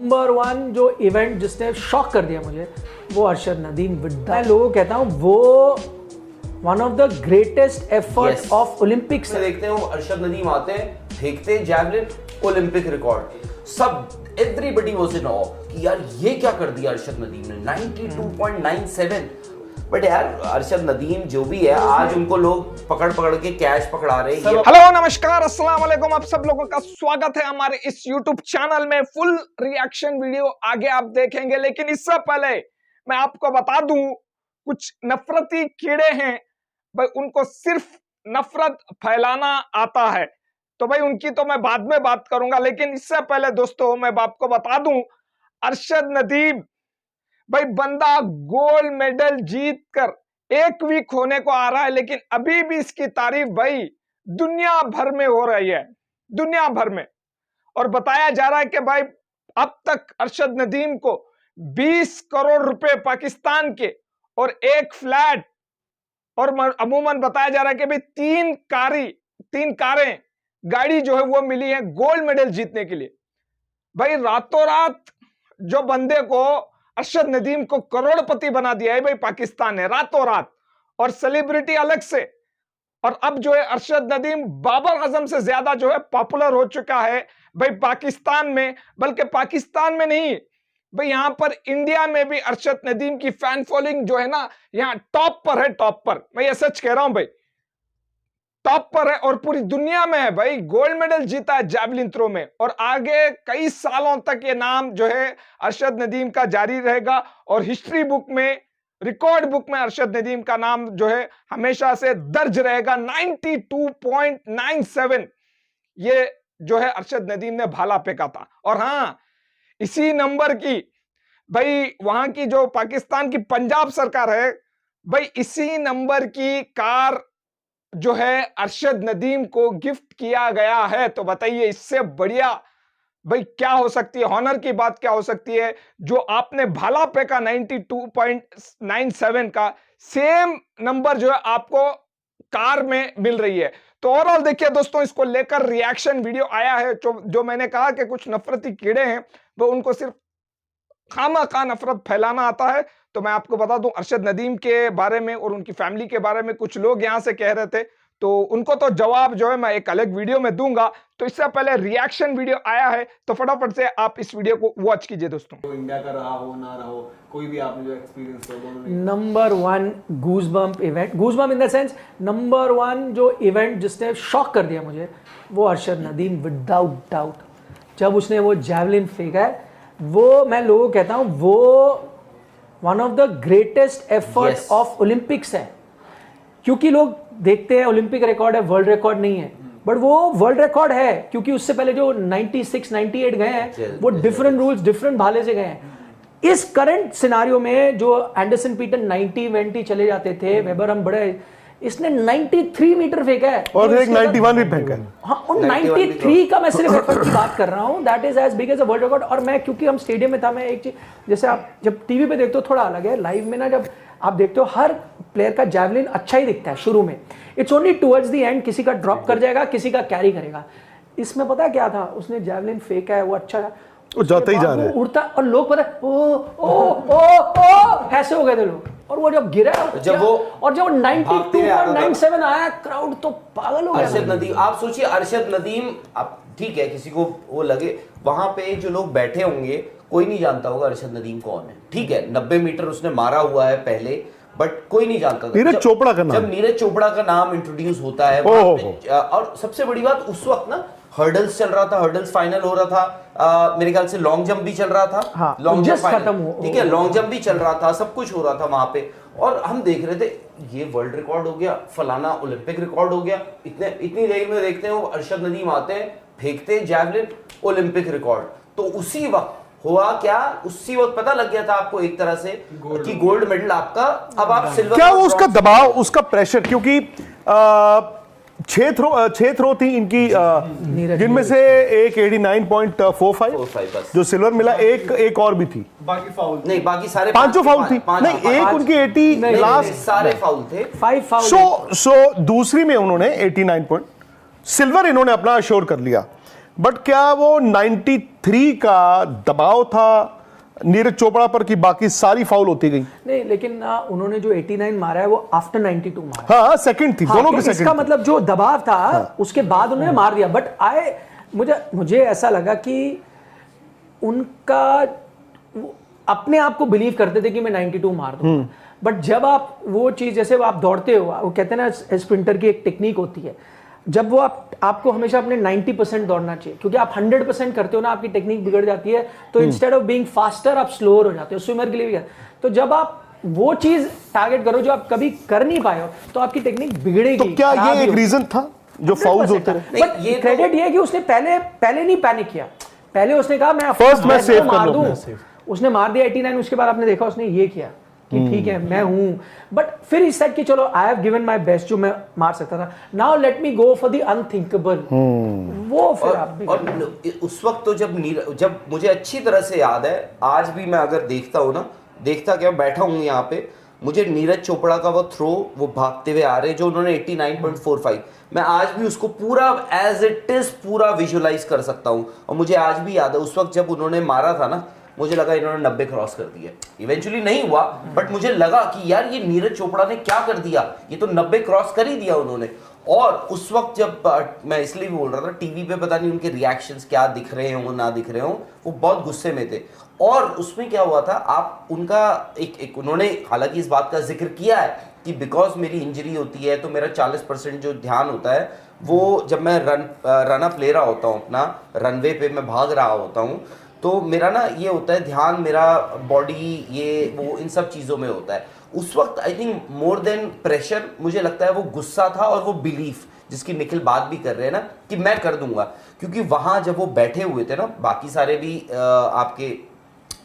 Number one जो event जिसने shock कर दिया मुझे वो अरशद नदीम विद मैं लोगों को कहता हूँ वो one of the greatest effort of Olympics. देखते हो अरशद नदीम आते हैं, फेंकते जैवलिन, ओलंपिक रिकॉर्ड, सब एवरीबॉडी वाज इन ऑ कि यार ये क्या कर दिया अरशद नदीम ने 92.97। बट यार अरशद नदीम जो भी है, आज उनको लोग पकड़ के कैश पकड़ा रहे हैं। हेलो नमस्कार अस्सलाम वालेकुम, आप सब लोगों का स्वागत है हमारे इस YouTube चैनल में। फुल रिएक्शन वीडियो आगे आप देखेंगे, लेकिन इससे पहले मैं आपको बता दूं कुछ नफरती कीड़े हैं भाई, उनको सिर्फ नफरत फैलाना आता है, तो भाई उनकी तो मैं बाद में बात करूंगा। लेकिन इससे पहले दोस्तों मैं आपको बता दूं, अरशद नदीम भाई बंदा गोल्ड मेडल जीत कर एक वीक होने को आ रहा है, लेकिन अभी भी इसकी तारीफ भाई दुनिया भर में हो रही है, दुनिया भर में। और बताया जा रहा है कि भाई अब तक अरशद नदीम को 20 करोड़ रुपए पाकिस्तान के और एक फ्लैट, और अमूमन बताया जा रहा है कि भाई तीन कारें गाड़ी जो है वो मिली है गोल्ड मेडल जीतने के लिए। भाई रातों रात जो बंदे को अरशद नदीम को करोड़पति बना दिया है भाई पाकिस्तान ने, रातों रात, और सेलिब्रिटी अलग से। और अब जो है अरशद नदीम बाबर आजम से ज्यादा जो है पॉपुलर हो चुका है भाई पाकिस्तान में, बल्कि पाकिस्तान में नहीं भाई यहां पर इंडिया में भी अरशद नदीम की फैन फॉलोइंग जो है ना यहाँ टॉप पर है, टॉप पर। मैं ये सच कह रहा हूं भाई, टॉप पर है और पूरी दुनिया में है भाई। गोल्ड मेडल जीता है जैवलिन थ्रो में, और आगे कई सालों तक ये नाम जो है अरशद नदीम का जारी रहेगा, और हिस्ट्री बुक में, रिकॉर्ड बुक में अरशद नदीम का नाम जो है हमेशा से दर्ज रहेगा। 92.97 ये जो है अरशद नदीम ने भाला फेंका था। और हाँ, इसी नंबर की भाई वहां की जो पाकिस्तान की पंजाब सरकार है भाई, इसी नंबर की कार जो है अरशद नदीम को गिफ्ट किया गया है। तो बताइए इससे बढ़िया भाई क्या हो सकती है, ऑनर की बात क्या हो सकती है। जो आपने भाला फेंका 92.97 का सेम नंबर जो है आपको कार में मिल रही है। तो ओवरऑल देखिए दोस्तों, इसको लेकर रिएक्शन वीडियो आया है। जो मैंने कहा कि कुछ नफरती कीड़े हैं वो उनको सिर्फ खामखा नफरत फैलाना आता है। तो मैं आपको बता दूं अरशद नदीम के बारे में और उनकी फैमिली के बारे में कुछ लोग यहां से कह रहे थे, तो उनको तो जवाब जो है मैं एक अलग वीडियो में दूंगा। तो इससे पहले रिएक्शन वीडियो आया है, तो फटाफट से आप इस वीडियो को वॉच कीजिए दोस्तों। तो इंडिया का रहा हो ना रहा हो, कोई भी आपने जो एक्सपीरियंस किया दोनों ने। Number one goosebump event, goosebump in the sense number one जो इवेंट जिसने शॉक कर दिया मुझे वो अरशद नदीम विदाउट डाउट। जब उसने वो जैवलिन फेंका है, वो मैं लोगों को कहता हूँ वो one of the greatest effort of Olympics है। क्योंकि लोग देखते हैं ओलंपिक रिकॉर्ड है, वर्ल्ड रिकॉर्ड नहीं है, बट वो वर्ल्ड रिकॉर्ड है क्योंकि उससे पहले जो 96 98 गए हैं वो डिफरेंट रूल्स, डिफरेंट भाले से गए हैं। इस करंट सिनारियो में जो एंडरसन पीटर 90 चले जाते थे, वेबर हम बड़े, इसने 93 मीटर फेंका है और एक 91 भी फेंका है। हाँ, और 93 का मैं सिर्फ एफर्ट की बात कर रहा हूँ, that is as big as a world record. और मैं क्योंकि हम स्टेडियम में था, मैं एक चीज, जैसे आप जब टीवी पे देखते हो थोड़ा अलग है, लाइव में ना जब आप देखते हो हर प्लेयर का जैवलिन अच्छा ही दिखता है शुरू में, it's only towards the end किसी का ड्रॉप कर जाएगा, किसी का कैरी करेगा। इसमें पता क्या था, उसने जैवलिन फेंका है, वो अच्छा वो जाता ही जा रहा है, उड़ता, और लोग पता ओ ओ ओ ओ ऐसे हो गए थे लोग। और वो जब गिरा जब वो 92.97 आया, क्राउड तो पागल हो गया। अरशद नदीम, आप सोचिए अरशद नदीम, आप ठीक है किसी को वो लगे, वहां पे जो लोग बैठे होंगे कोई नहीं जानता होगा अरशद नदीम कौन है। ठीक है 90 मीटर उसने मारा हुआ है पहले, बट कोई नहीं जानता। नीरज चोपड़ा का नाम, जब नीरज चोपड़ा का नाम इंट्रोड्यूस होता है और सबसे बड़ी बात उस वक्त ना हर्डल्स चल रहा था, हर्डल्स फाइनल हो रहा था, मेरे ख्याल से लॉन्ग जंप भी चल रहा था। हाँ, लॉन्ग जंप खत्म, ठीक है, लॉन्ग जंप भी चल रहा था, सब कुछ हो रहा था वहां पे। और हम देख रहे थे ये वर्ल्ड रिकॉर्ड हो गया, फलाना ओलंपिक रिकॉर्ड हो गया। इतनी देर में देखते हैं अरशद नदीम आते हैं, फेंकते जैवलिन, ओलंपिक रिकॉर्ड। तो उसी वक्त हुआ क्या, उसी वक्त पता लग गया था आपको एक तरह से कि गोल्ड मेडल आपका, अब आप सिल्वर। क्या वो उसका दबाव, उसका प्रेशर, क्योंकि 6 थ्रो थी इनकी, जिनमें से एक 89.45 जो सिल्वर मिला, एक और भी थी, बाकी फाउल नहीं, बाकी सारे पांचों फाउल थी नहीं, एक उनकी 80 लास्ट सारे फाउल थे, 5 फाउल। सो दूसरी में उन्होंने 89 पॉइंट सिल्वर इन्होंने अपना अश्योर कर लिया। बट क्या वो 93 का दबाव था नीरज चोपड़ा पर कि बाकी सारी फाउल होती गई? नहीं, लेकिन उन्होंने जो 89 मारा है वो आफ्टर 92 मारा। हाँ, सेकंड थी, हाँ, दोनों तो की सेकंड इसका थी। मतलब जो दबाव था उसके बाद उन्होंने मार दिया। बट मुझे ऐसा लगा कि उनका अपने आप को बिलीव करते थे कि मैं 92 मार दूंगा। बट जब आप वो चीज, जैसे आप दौड़ते हो, वो कहते हैं ना स्प्रिंटर की एक टेक्निक होती है, जब वो आपको हमेशा अपने 90% दौड़ना चाहिए, क्योंकि आप 100% करते हो ना, आपकी टेक्निक बिगड़ जाती है। तो इंस्टेड ऑफ बीइंग फास्टर आप स्लोअर हो जाते हो। स्विमर के लिए भी। तो जब आप वो चीज टारगेट करो जो आप कभी कर नहीं पाए हो, तो आपकी टेक्निक बिगड़ेगी। तो क्या ये एक रीजन था जो फाउल्स होते रहे? बट ये क्रेडिट ये है कि उसने पहले नहीं पैनिक किया। पहले उसने कहा मैं फर्स्ट मैं सेव कर मार लूं। दूं। उसने मार दिया 89, उसके बाद आपने देखा उसने ये किया कि ठीक है मैं हूं। बट फिर इस सेट कि चलो I have given my best जो मैं मार सकता था, now let me go for the unthinkable. वो फिर आप भी और उस वक्त तो जब मुझे अच्छी तरह से याद है, आज भी मैं अगर देखता हूँ ना, देखता क्या, बैठा हूँ यहाँ पे, मुझे नीरज चोपड़ा का वो थ्रो, वो भागते हुए आ रहे जो उन्होंने 89.45, मैं आज भी उसको पूरा एज इट इज पूरा विजुअलाइज कर सकता हूँ। और मुझे आज भी याद है उस वक्त जब उन्होंने मारा था ना, मुझे लगा इन्होंने 90 क्रॉस कर दिया। इवेंचुअली नहीं हुआ, बट मुझे लगा कि यार ये नीरज चोपड़ा ने क्या कर दिया, ये तो 90 क्रॉस कर ही दिया उन्होंने। और उस वक्त जब मैं इसलिए भी बोल रहा था, टीवी पे पता नहीं उनके रिएक्शंस क्या दिख रहे हों ना दिख रहे हों, वो बहुत गुस्से में थे। और उसमें क्या हुआ था, आप उनका एक उन्होंने हालांकि इस बात का जिक्र किया है कि बिकॉज मेरी इंजरी होती है तो मेरा 40% जो ध्यान होता है वो जब मैं रन अप ले रहा होता हूँ, अपना रनवे पे मैं भाग रहा होता हूँ, तो मेरा ना ये होता है ध्यान, मेरा बॉडी, ये वो इन सब चीज़ों में होता है। उस वक्त I think more than pressure मुझे लगता है वो गुस्सा था और वो बिलीफ, जिसकी निखिल बात भी कर रहे हैं ना कि मैं कर दूंगा। क्योंकि वहाँ जब वो बैठे हुए थे ना, बाकी सारे भी आपके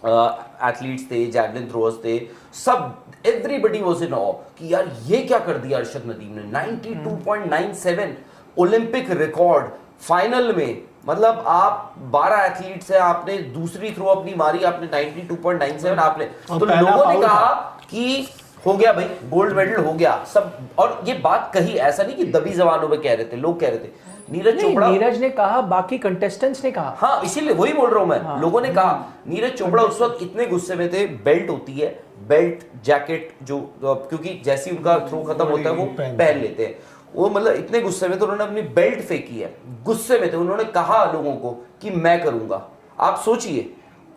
एथलीट्स थे, जैवलिन थ्रोअर्स थे, सब एवरीबडी वाज इन ऑ कि यार ये क्या कर दिया अरशद नदीम ने। 92.97 ओलंपिक रिकॉर्ड फाइनल में, मतलब आप 12 एथलीट्स हैं, आपने दूसरी थ्रो अपनी मारी, आपने 92.97 आपने, तो लोगों ने कहा कि हो गया भाई, गोल्ड मेडल हो गया सब। और ये बात कही, ऐसा नहीं कि दबी जबानों में कह रहे थे, लोग कह रहे थे। नीरज ने कहा, बाकी कंटेस्टेंट्स ने कहा। हाँ, इसीलिए वही बोल रहा हूं मैं। हाँ। लोगों ने कहा नीरज चोपड़ा उस वक्त इतने गुस्से में थे। बेल्ट होती है, बेल्ट जैकेट जो, क्योंकि जैसे ही उनका थ्रो खत्म होता है वो पहन लेते हैं, वो मतलब इतने गुस्से में, तो उन्होंने अपनी बेल्ट फेंकी है, गुस्से में थे। उन्होंने कहा लोगों को कि मैं करूंगा। आप सोचिए,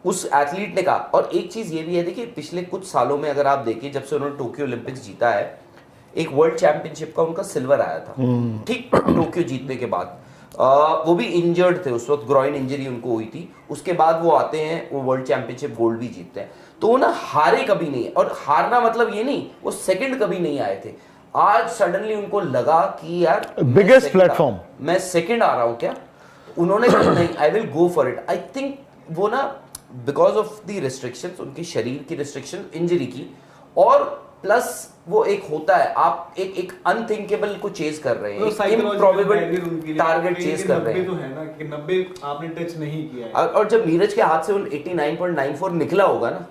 उस एथलीट ने कहा। और एक चीज ये भी है, देखिए पिछले कुछ सालों में अगर आप देखिए, जब से उन्होंने टोक्यो ओलंपिक्स जीता है, एक वर्ल्ड चैंपियनशिप का उनका सिल्वर आया था ठीक टोक्यो जीतने के बाद। वो भी इंजर्ड थे उस वक्त, ग्रॉइन इंजरी उनको हुई थी। उसके बाद वो आते हैं, वो वर्ल्ड चैंपियनशिप गोल्ड भी जीतते हैं। तो वो ना हारे कभी नहीं, और हारना मतलब ये नहीं वो सेकंड कभी नहीं आए थे। आज सडनली उनको लगा कि यार बिगेस्ट प्लेटफॉर्म, मैं सेकंड आ रहा हूं क्या। उन्होंने कहा नहीं, I will go for it. I think वो ना बिकॉज ऑफ द रिस्ट्रिक्शंस, उनके शरीर की रिस्ट्रिक्शन, इंजरी की, और प्लस वो एक होता है, आप एक अनथिंकेबल को चेज कर रहे हैं, एक इम्प्रोबेबल टारगेट चेज कर रहे हैं। तो है ना कि 90 आपने टच नहीं किया है। और जब नीरज के हाथ से 89.94 निकला होगा ना,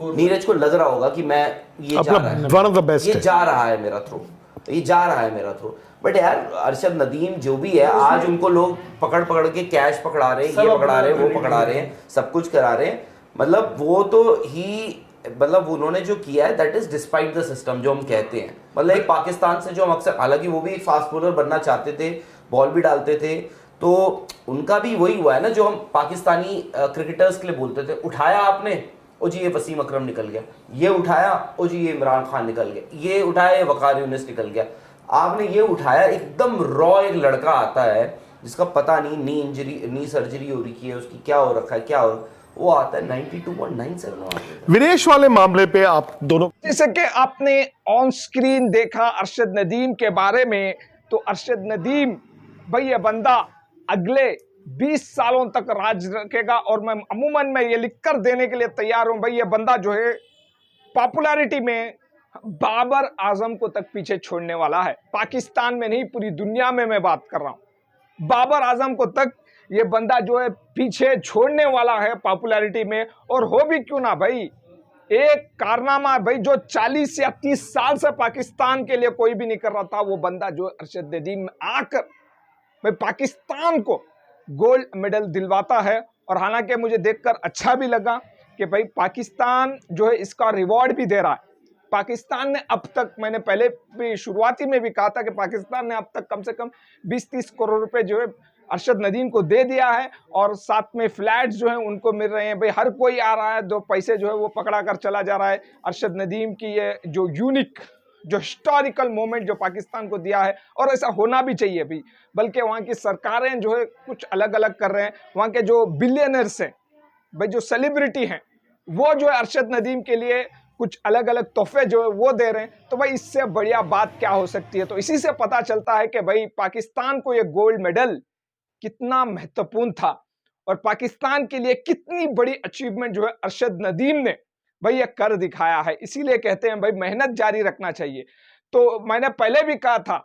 नीरज को लग रहा होगा कि मैं ये जा रहा है, वन ऑफ द बेस्ट, ये जा रहा है मेरा थ्रो, ये जा रहा है मेरा थ्रो। बट यार अरशद नदीम जो भी है, आज उनको लोग पकड़ के कैश पकड़ा रहे हैं, ये पकड़ा रहे हैं, वो पकड़ा रहे हैं, सब कुछ करा रहे हैं। मतलब वो तो ही, मतलब उन्होंने जो किया है that is despite the system, जो हम कहते हैं। मतलब एक पाकिस्तान से जो हम अक्सर, हालांकि वो भी एक फास्ट बॉलर बनना चाहते थे, बॉल भी डालते थे, तो उनका भी वही हुआ है ना जो हम पाकिस्तानी क्रिकेटर्स के लिए बोलते थे, उठाया आपने, ओ जी ये वसीम अकरम निकल गया, ये उठाया, ओ जी ये इमरान खान निकल गया, ये उठाया, ये वकार यूनिस निकल गया। आपने ये उठाया, एकदम रॉ एक लड़का आता है जिसका पता नहीं, नी इंजरी, नी सर्जरी हो रही है उसकी, क्या हो रखा है, क्या हो, वो आता है 92.97। विनेश वाले मामले पे आप दोनों, जैसे कि आपने ऑन स्क्रीन देखा अरशद नदीम के बारे में, तो अरशद नदीम भाई ये बंदा अगले 20 सालों तक राज रखेगा। और मैं अमूमन मैं ये लिख कर देने के लिए तैयार हूं, भाई ये बंदा जो है पॉपुलैरिटी में बाबर आजम को तक पीछे छोड़ने वाला है। पाकिस्तान में नहीं, पूरी दुनिया में मैं बात कर रहा हूं। बाबर आजम को तक ये बंदा जो है पीछे छोड़ने वाला है पॉपुलैरिटी में। और हो भी क्यों ना भाई, एक कारनामा भाई जो 40 या 30 साल से पाकिस्तान के लिए कोई भी नहीं कर रहा था, वो बंदा जो अरशद नदीम आकर भाई पाकिस्तान को गोल्ड मेडल दिलवाता है। और हालांकि मुझे देखकर अच्छा भी लगा कि भाई पाकिस्तान जो है इसका रिवॉर्ड भी दे रहा है। पाकिस्तान ने अब तक, मैंने पहले भी शुरुआती में भी कहा था कि पाकिस्तान ने अब तक कम से कम 20-30 करोड़ रुपए जो है अरशद नदीम को दे दिया है, और साथ में फ्लैट्स जो है उनको मिल रहे हैं। भाई हर कोई आ रहा है, दो पैसे जो है वो पकड़ा कर चला जा रहा है। अरशद नदीम की ये जो यूनिक, जो हिस्टोरिकल मोमेंट जो पाकिस्तान को दिया है, और ऐसा होना भी चाहिए भी, बल्कि वहाँ की सरकारें जो है कुछ अलग अलग कर रहे हैं। वहाँ के जो बिलियनर्स हैं, भाई जो सेलिब्रिटी हैं, वो जो है अरशद नदीम के लिए कुछ अलग अलग तोहफे जो है वो दे रहे हैं। तो भाई इससे बढ़िया बात क्या हो सकती है। तो इसी से पता चलता है कि भाई पाकिस्तान को ये गोल्ड मेडल कितना महत्वपूर्ण था, और पाकिस्तान के लिए कितनी बड़ी अचीवमेंट जो है अरशद नदीम ने भाई ये कर दिखाया है। इसीलिए कहते हैं भाई मेहनत जारी रखना चाहिए। तो मैंने पहले भी कहा था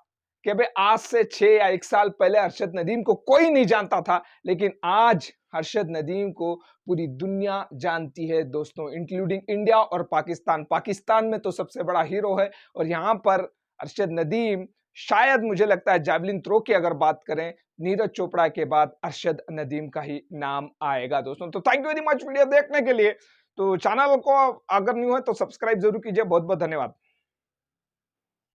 कि भाई आज से 6 या 1 साल पहले अरशद नदीम को कोई नहीं जानता था, लेकिन आज अरशद नदीम को पूरी दुनिया जानती है दोस्तों, इंक्लूडिंग इंडिया और पाकिस्तान। पाकिस्तान में तो सबसे बड़ा हीरो है, और यहाँ पर अरशद नदीम, शायद मुझे लगता है जैवलिन थ्रो की अगर बात करें, नीरज चोपड़ा के बाद अरशद नदीम का ही नाम आएगा दोस्तों। तो thank you very much video देखने के लिए। तो चैनल को अगर न्यू है तो सब्सक्राइब जरूर कीजिए। बहुत बहुत धन्यवाद।